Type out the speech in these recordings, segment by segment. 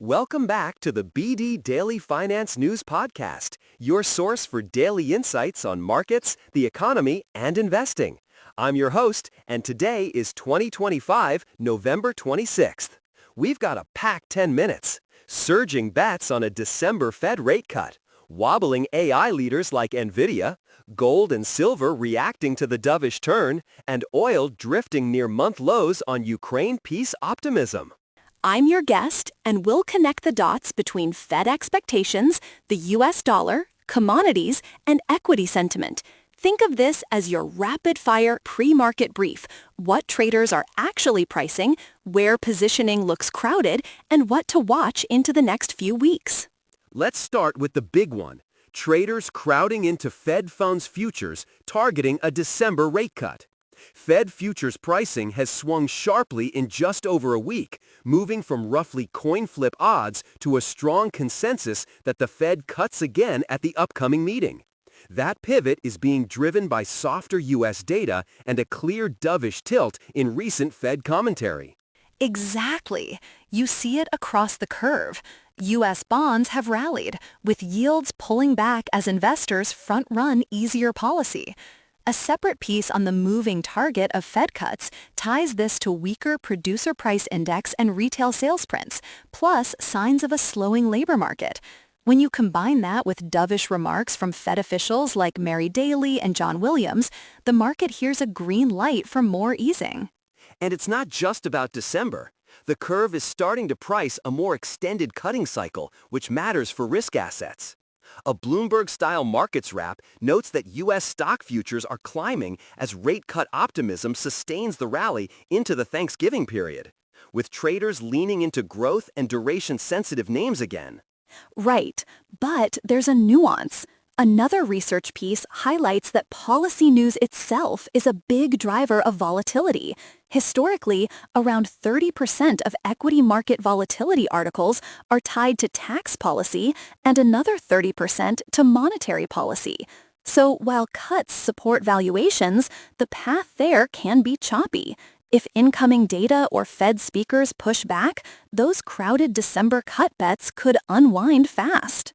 Welcome back to the BD Daily Finance News Podcast, your source for daily insights on markets, the economy, and investing. I'm your host, and today is 2025, November 26th. We've got a packed 10 minutes, surging bets on a December Fed rate cut, wobbling AI leaders like Nvidia, gold and silver reacting to the dovish turn, and oil drifting near month lows on Ukraine peace optimism. I'm your guest, and we'll connect the dots between Fed expectations, the US dollar, commodities, and equity sentiment. Think of this as your rapid-fire pre-market brief: what traders are actually pricing, where positioning looks crowded, and what to watch into the next few weeks. Let's start with the big one: traders crowding into Fed funds futures targeting a December rate cut. Fed futures pricing has swung sharply in just over a week, moving from roughly coin flip odds to a strong consensus that the Fed cuts again at the upcoming meeting. That pivot is being driven by softer U.S. data and a clear dovish tilt in recent Fed commentary. Exactly. You see it across the curve. U.S. bonds have rallied, with yields pulling back as investors front-run easier policy. A separate piece on the moving target of Fed cuts ties this to weaker producer price index and retail sales prints, plus signs of a slowing labor market. When you combine that with dovish remarks from Fed officials like Mary Daly and John Williams, the market hears a green light for more easing. And it's not just about December. The curve is starting to price a more extended cutting cycle, which matters for risk assets. A Bloomberg-style markets wrap notes that U.S. stock futures are climbing as rate cut optimism sustains the rally into the Thanksgiving period, with traders leaning into growth and duration-sensitive names again. Right, but there's a nuance. Another research piece highlights that policy news itself is a big driver of volatility. Historically, around 30% of equity market volatility articles are tied to tax policy and another 30% to monetary policy. So while cuts support valuations, the path there can be choppy. If incoming data or Fed speakers push back, those crowded December cut bets could unwind fast.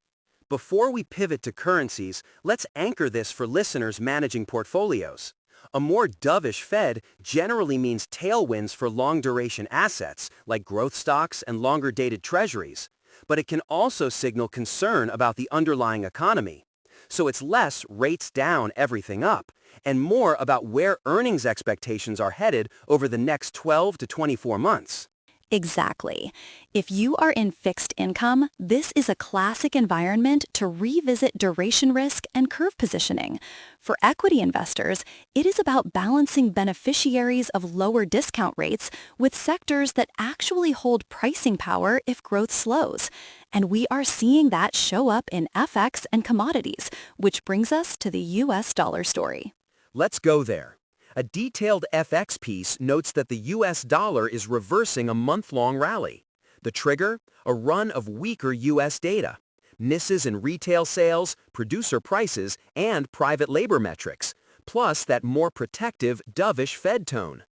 Before we pivot to currencies, let's anchor this for listeners managing portfolios. A more dovish Fed generally means tailwinds for long-duration assets, like growth stocks and longer-dated treasuries, but it can also signal concern about the underlying economy. So it's less rates down, everything up, and more about where earnings expectations are headed over the next 12 to 24 months. Exactly. If you are in fixed income, this is a classic environment to revisit duration risk and curve positioning. For equity investors, it is about balancing beneficiaries of lower discount rates with sectors that actually hold pricing power if growth slows. And we are seeing that show up in FX and commodities, which brings us to the US dollar story. Let's go there. A detailed FX piece notes that the US dollar is reversing a month-long rally. The trigger? A run of weaker US data. Misses in retail sales, producer prices, and private labor metrics, plus that more protective, dovish Fed tone.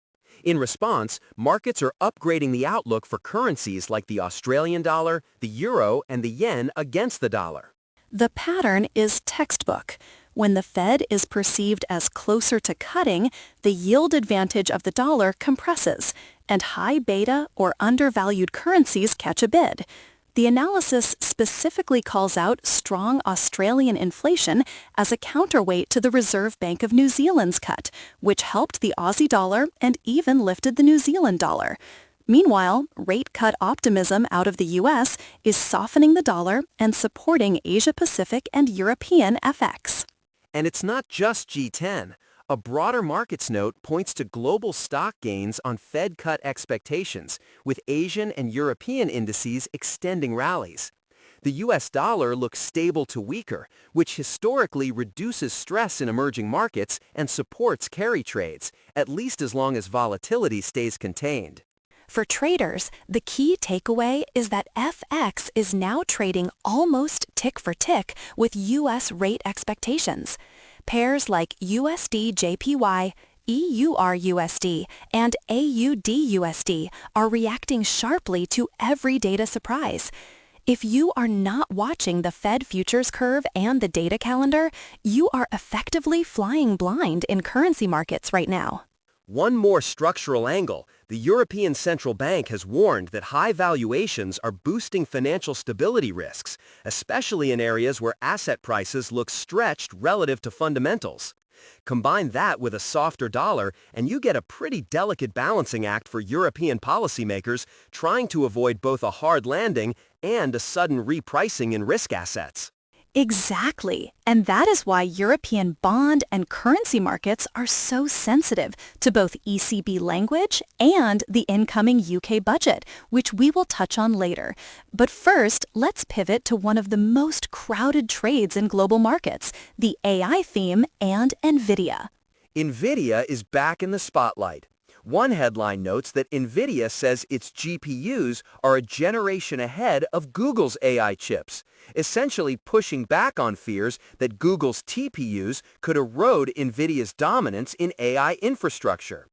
In response, markets are upgrading the outlook for currencies like the Australian dollar, the euro, and the yen against the dollar. The pattern is textbook. When the Fed is perceived as closer to cutting, the yield advantage of the dollar compresses, and high beta or undervalued currencies catch a bid. The analysis specifically calls out strong Australian inflation as a counterweight to the Reserve Bank of New Zealand's cut, which helped the Aussie dollar and even lifted the New Zealand dollar. Meanwhile, rate cut optimism out of the U.S. is softening the dollar and supporting Asia-Pacific and European FX. And it's not just G10. A broader markets note points to global stock gains on Fed cut expectations, with Asian and European indices extending rallies. The US dollar looks stable to weaker, which historically reduces stress in emerging markets and supports carry trades, at least as long as volatility stays contained. For traders, the key takeaway is that FX is now trading almost tick for tick with U.S. rate expectations. Pairs like USD JPY, EUR and AUD are reacting sharply to every data surprise. If you are not watching the Fed futures curve and the data calendar, you are effectively flying blind in currency markets right now. One more structural angle, the European Central Bank has warned that high valuations are boosting financial stability risks, especially in areas where asset prices look stretched relative to fundamentals. Combine that with a softer dollar, and you get a pretty delicate balancing act for European policymakers trying to avoid both a hard landing and a sudden repricing in risk assets. Exactly. And that is why European bond and currency markets are so sensitive to both ECB language and the incoming UK budget, which we will touch on later. But first, let's pivot to one of the most crowded trades in global markets, the AI theme and Nvidia. Nvidia is back in the spotlight. One headline notes that Nvidia says its GPUs are a generation ahead of Google's AI chips, essentially pushing back on fears that Google's TPUs could erode Nvidia's dominance in AI infrastructure.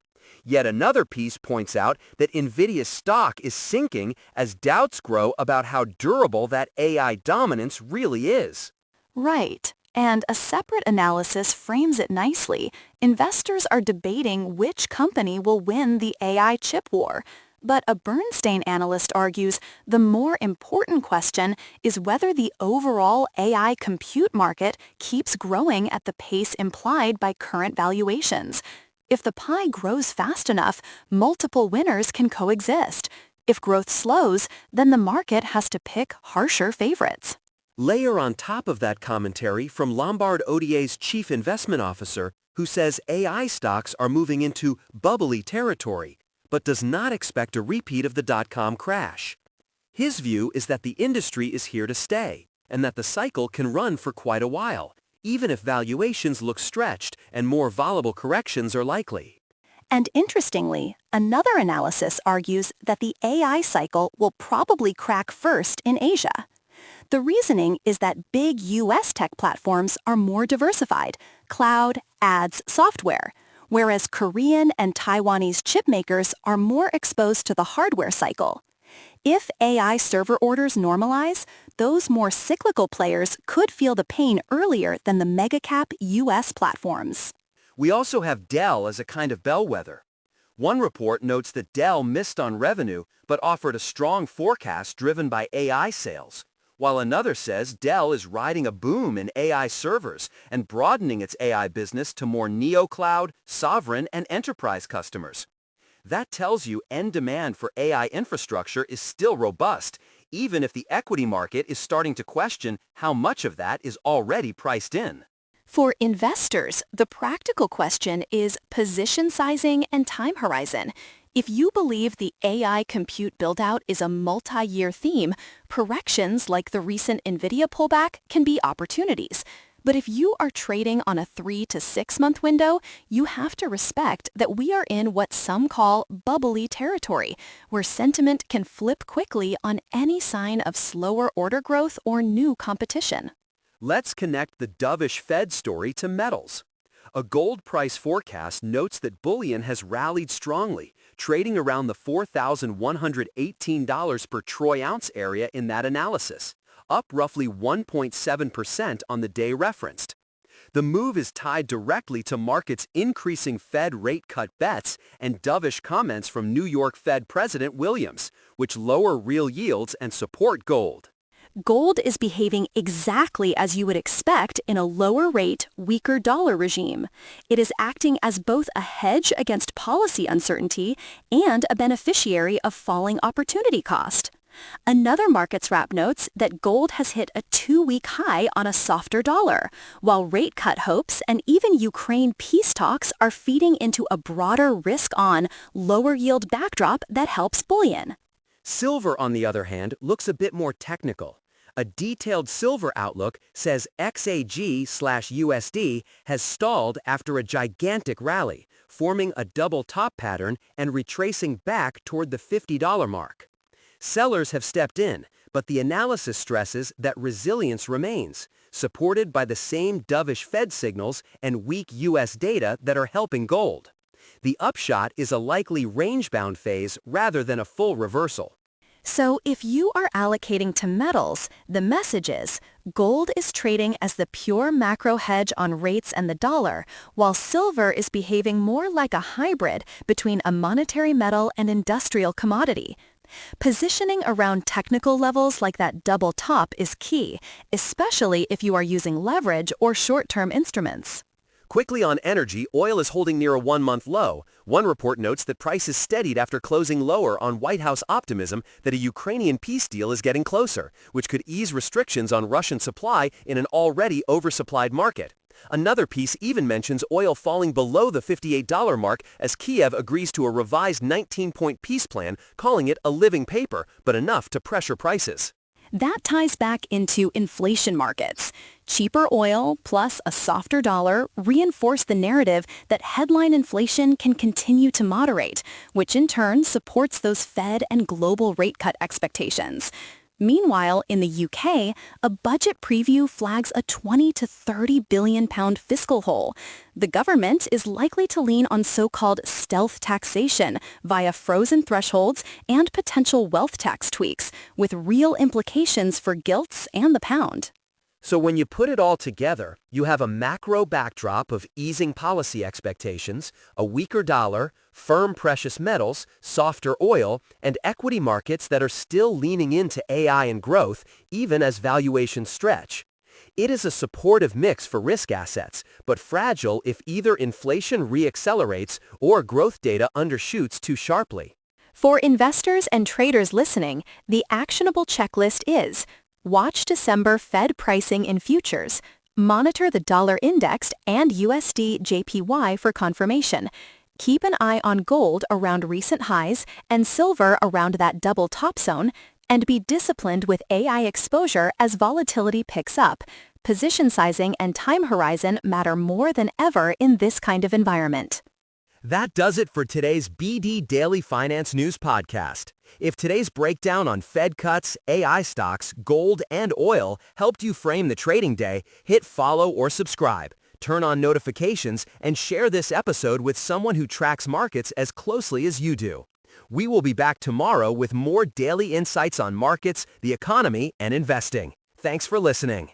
Yet another piece points out that Nvidia's stock is sinking as doubts grow about how durable that AI dominance really is. Right. And a separate analysis frames it nicely. Investors are debating which company will win the AI chip war. But a Bernstein analyst argues the more important question is whether the overall AI compute market keeps growing at the pace implied by current valuations. If the pie grows fast enough, multiple winners can coexist. If growth slows, then the market has to pick harsher favorites. Layer on top of that commentary from Lombard Odier's chief investment officer, who says AI stocks are moving into bubbly territory, but does not expect a repeat of the dot-com crash. His view is that the industry is here to stay, and that the cycle can run for quite a while, even if valuations look stretched and more volatile corrections are likely. And interestingly, another analysis argues that the AI cycle will probably crack first in Asia. The reasoning is that big U.S. tech platforms are more diversified, cloud, ads, software, whereas Korean and Taiwanese chip makers are more exposed to the hardware cycle. If AI server orders normalize, those more cyclical players could feel the pain earlier than the mega-cap U.S. platforms. We also have Dell as a kind of bellwether. One report notes that Dell missed on revenue but offered a strong forecast driven by AI sales, while another says Dell is riding a boom in AI servers and broadening its AI business to more neo-cloud, sovereign, and enterprise customers. That tells you end demand for AI infrastructure is still robust, even if the equity market is starting to question how much of that is already priced in. For investors, the practical question is position sizing and time horizon. If you believe the AI compute build-out is a multi-year theme, corrections like the recent Nvidia pullback can be opportunities. But if you are trading on a 3 to 6 month window, you have to respect that we are in what some call bubbly territory, where sentiment can flip quickly on any sign of slower order growth or new competition. Let's connect the dovish Fed story to metals. A gold price forecast notes that bullion has rallied strongly, trading around the $4,118 per troy ounce area in that analysis, up roughly 1.7% on the day referenced. The move is tied directly to markets' increasing Fed rate cut bets and dovish comments from New York Fed President Williams, which lower real yields and support gold. Gold is behaving exactly as you would expect in a lower rate, weaker dollar regime. It is acting as both a hedge against policy uncertainty and a beneficiary of falling opportunity cost. Another markets wrap notes that gold has hit a 2-week high on a softer dollar, while rate cut hopes and even Ukraine peace talks are feeding into a broader risk-on, lower yield backdrop that helps bullion. Silver, on the other hand, looks a bit more technical. A detailed silver outlook says XAG/USD has stalled after a gigantic rally, forming a double top pattern and retracing back toward the $50 mark. Sellers have stepped in, but the analysis stresses that resilience remains, supported by the same dovish Fed signals and weak U.S. data that are helping gold. The upshot is a likely range-bound phase rather than a full reversal. So if you are allocating to metals, the message is gold is trading as the pure macro hedge on rates and the dollar, while silver is behaving more like a hybrid between a monetary metal and industrial commodity. Positioning around technical levels like that double top is key, especially if you are using leverage or short-term instruments. Quickly on energy, oil is holding near a one-month low. One report notes that prices steadied after closing lower on White House optimism that a Ukrainian peace deal is getting closer, which could ease restrictions on Russian supply in an already oversupplied market. Another piece even mentions oil falling below the $58 mark as Kiev agrees to a revised 19-point peace plan, calling it a living paper, but enough to pressure prices. That ties back into inflation markets. Cheaper oil plus a softer dollar reinforce the narrative that headline inflation can continue to moderate, which in turn supports those Fed and global rate cut expectations. Meanwhile, in the UK, a budget preview flags a 20 to 30 billion pound fiscal hole. The government is likely to lean on so-called stealth taxation via frozen thresholds and potential wealth tax tweaks, with real implications for gilts and the pound. So when you put it all together, you have a macro backdrop of easing policy expectations, a weaker dollar, firm precious metals, softer oil, and equity markets that are still leaning into AI and growth, even as valuations stretch. It is a supportive mix for risk assets, but fragile if either inflation reaccelerates or growth data undershoots too sharply. For investors and traders listening, the actionable checklist is: watch December Fed pricing in futures, monitor the dollar indexed and USD JPY for confirmation, keep an eye on gold around recent highs and silver around that double top zone, and be disciplined with AI exposure as volatility picks up. Position sizing and time horizon matter more than ever in this kind of environment. That does it for today's BD Daily Finance News Podcast. If today's breakdown on Fed cuts, AI stocks, gold, and oil helped you frame the trading day, hit follow or subscribe, turn on notifications, and share this episode with someone who tracks markets as closely as you do. We will be back tomorrow with more daily insights on markets, the economy, and investing. Thanks for listening.